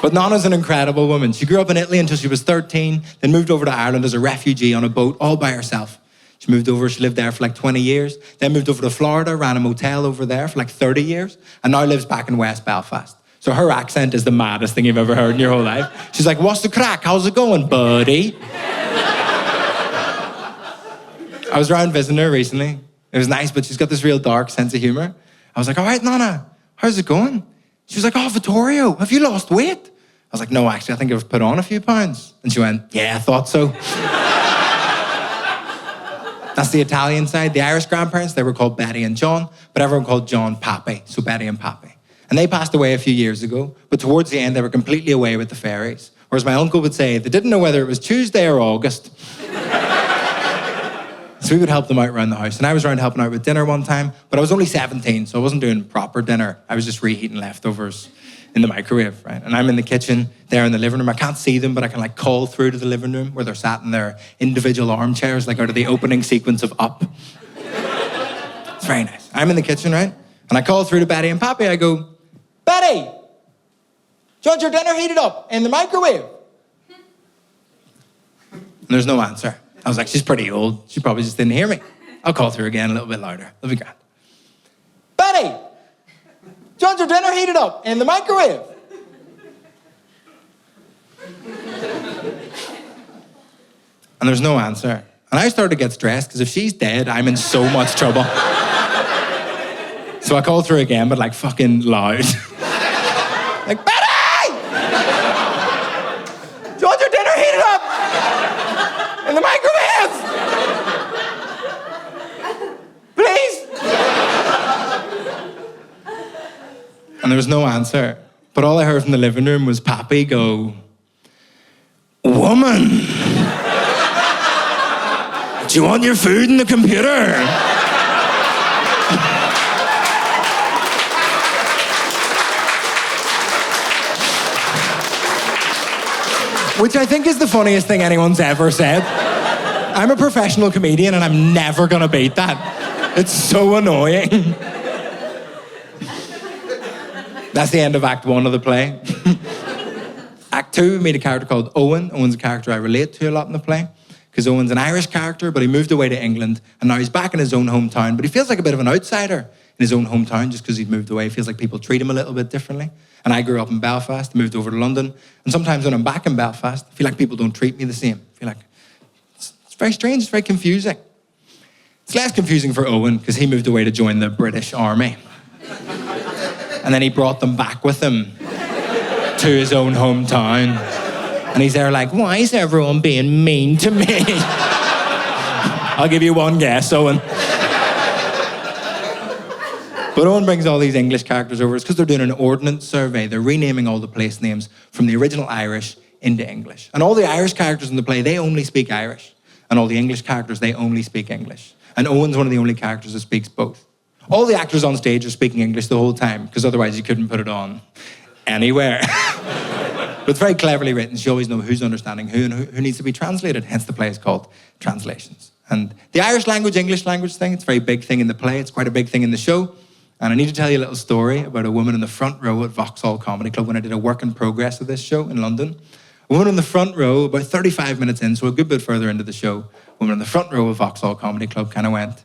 But Nana's an incredible woman. She grew up in Italy until she was 13, then moved over to Ireland as a refugee on a boat all by herself. She moved over, she lived there for like 20 years, then moved over to Florida, ran a motel over there for like 30 years, and now lives back in West Belfast. So her accent is the maddest thing you've ever heard in your whole life. She's like, what's the crack? How's it going, buddy? I was around visiting her recently. It was nice, but she's got this real dark sense of humor. I was like, all right, Nana, how's it going? She was like, oh, Vittorio, have you lost weight? I was like, no, actually, I think I've put on a few pounds. And she went, yeah, I thought so. That's the Italian side. The Irish grandparents, they were called Betty and John, but everyone called John Pappy, so Betty and Pappy. And they passed away a few years ago, but towards the end, they were completely away with the fairies. Or as my uncle would say, they didn't know whether it was Tuesday or August. So we would help them out around the house. And I was around helping out with dinner one time, but I was only 17, so I wasn't doing proper dinner. I was just reheating leftovers in the microwave, right? And I'm in the kitchen, there in the living room. I can't see them, but I can like call through to the living room where they're sat in their individual armchairs, like out of the opening sequence of Up. It's very nice. I'm in the kitchen, right? And I call through to Betty and Pappy. I go, Betty, do you want your dinner heated up in the microwave? And there's no answer. I was like, she's pretty old. She probably just didn't hear me. I'll call through again a little bit louder. It'll be grand. Betty, do you want your dinner heated up in the microwave? And there's no answer. And I started to get stressed because if she's dead, I'm in so much trouble. So I called through again, but like fucking loud. Like, Betty! Do you want your dinner heated up in the microwave? Please? And there was no answer. But all I heard from the living room was Pappy go, woman, do you want your food in the computer? Which I think is the funniest thing anyone's ever said. I'm a professional comedian and I'm never gonna beat that. It's so annoying. That's the end of Act 1 of the play. Act 2, we meet a character called Owen. Owen's a character I relate to a lot in the play, because Owen's an Irish character, but he moved away to England, and now he's back in his own hometown, but he feels like a bit of an outsider in his own hometown just because he's moved away. He feels like people treat him a little bit differently. And I grew up in Belfast, moved over to London, and sometimes when I'm back in Belfast, I feel like people don't treat me the same. I feel like it's very strange, it's very confusing. It's less confusing for Owen, because he moved away to join the British Army. And then he brought them back with him to his own hometown. And he's there like, why is everyone being mean to me? I'll give you one guess, Owen. But Owen brings all these English characters over. It's because they're doing an ordnance survey. They're renaming all the place names from the original Irish into English. And all the Irish characters in the play, they only speak Irish. And all the English characters, they only speak English. And Owen's one of the only characters that speaks both. All the actors on stage are speaking English the whole time, because otherwise you couldn't put it on anywhere. But it's very cleverly written. So you always know who's understanding who and who needs to be translated. Hence the play is called Translations. And the Irish language, English language thing, it's a very big thing in the play. It's quite a big thing in the show. And I need to tell you a little story about a woman in the front row at Vauxhall Comedy Club when I did a work in progress of this show in London. A woman in the front row, about 35 minutes in, so a good bit further into the show, a woman in the front row of Vauxhall Comedy Club kind of went,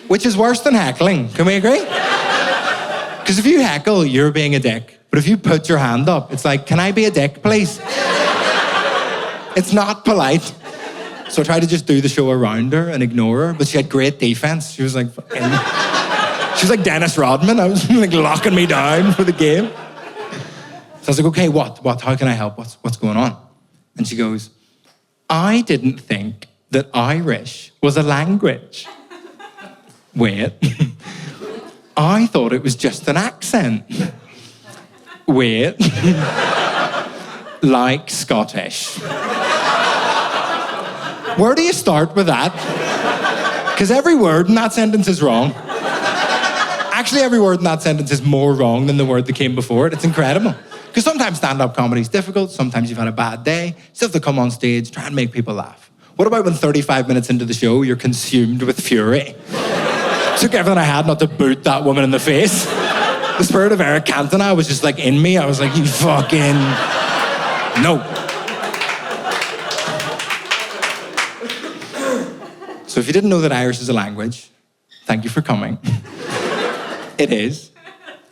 which is worse than heckling, can we agree? Because if you heckle, you're being a dick. But if you put your hand up, it's like, can I be a dick, please? It's not polite. So I tried to just do the show around her and ignore her, but she had great defense. She was like Dennis Rodman. I was like locking me down for the game. So I was like, okay, what? How can I help? What's going on? And she goes, I didn't think that Irish was a language. Wait. I thought it was just an accent. Wait. Like Scottish. Where do you start with that? Because every word in that sentence is wrong. Actually, every word in that sentence is more wrong than the word that came before it. It's incredible. Because sometimes stand-up comedy is difficult. Sometimes you've had a bad day. You still have to come on stage, try and make people laugh. What about when 35 minutes into the show, you're consumed with fury? took everything I had not to boot that woman in the face. The spirit of Eric Cantona was just like in me. I was like, you fucking... No. So if you didn't know that Irish is a language, thank you for coming. It is.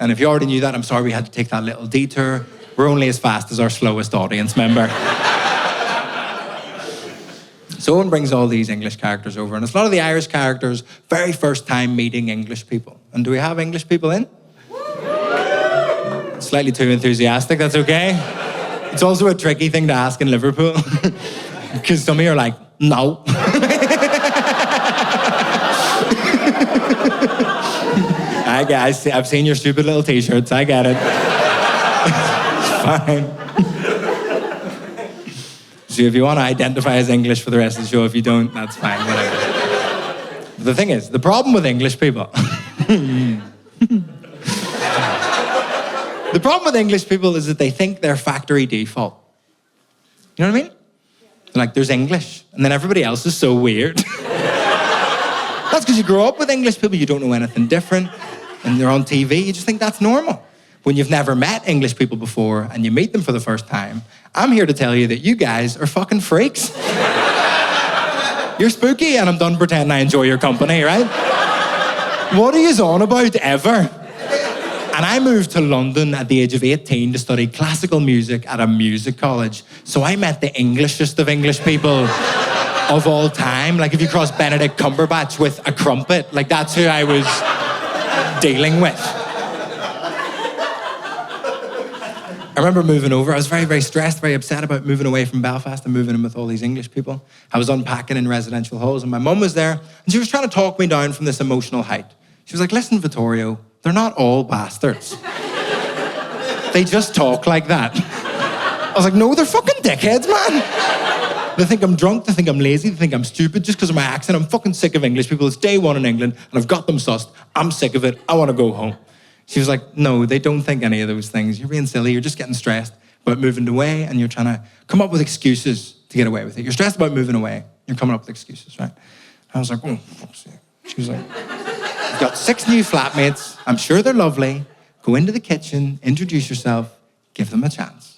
And if you already knew that, I'm sorry we had to take that little detour. We're only as fast as our slowest audience member. So Owen brings all these English characters over, and it's a lot of the Irish characters' very first time meeting English people. And do we have English people in? Slightly too enthusiastic, that's okay. It's also a tricky thing to ask in Liverpool, because some of you are like, no. I've seen your stupid little t-shirts, I get it. It's fine. So if you want to identify as English for the rest of the show, if you don't, that's fine, whatever. But the thing is, the problem with English people... The problem with English people is that they think they're factory default. You know what I mean? They're like, there's English, and then everybody else is so weird. That's because you grow up with English people, you don't know anything different, and they're on TV, you just think that's normal. When you've never met English people before, and you meet them for the first time, I'm here to tell you that you guys are fucking freaks. You're spooky, and I'm done pretending I enjoy your company, right? What are you on about, ever? And I moved to London at the age of 18 to study classical music at a music college. So I met the Englishest of English people of all time. Like if you cross Benedict Cumberbatch with a crumpet, like that's who I was dealing with. I remember moving over. I was very, very stressed, very upset about moving away from Belfast and moving in with all these English people. I was unpacking in residential halls and my mum was there and she was trying to talk me down from this emotional height. She was like, listen, Vittorio, they're not all bastards. They just talk like that. I was like, no, they're fucking dickheads, man. They think I'm drunk, they think I'm lazy, they think I'm stupid just because of my accent. I'm fucking sick of English people. It's day one in England and I've got them sussed. I'm sick of it. I want to go home. She was like, no, they don't think any of those things. You're being silly. You're just getting stressed about moving away and you're trying to come up with excuses to get away with it. You're stressed about moving away. You're coming up with excuses, right? I was like, oh, fuck's sake. She was like, you've got 6 new flatmates. I'm sure they're lovely. Go into the kitchen, introduce yourself, give them a chance.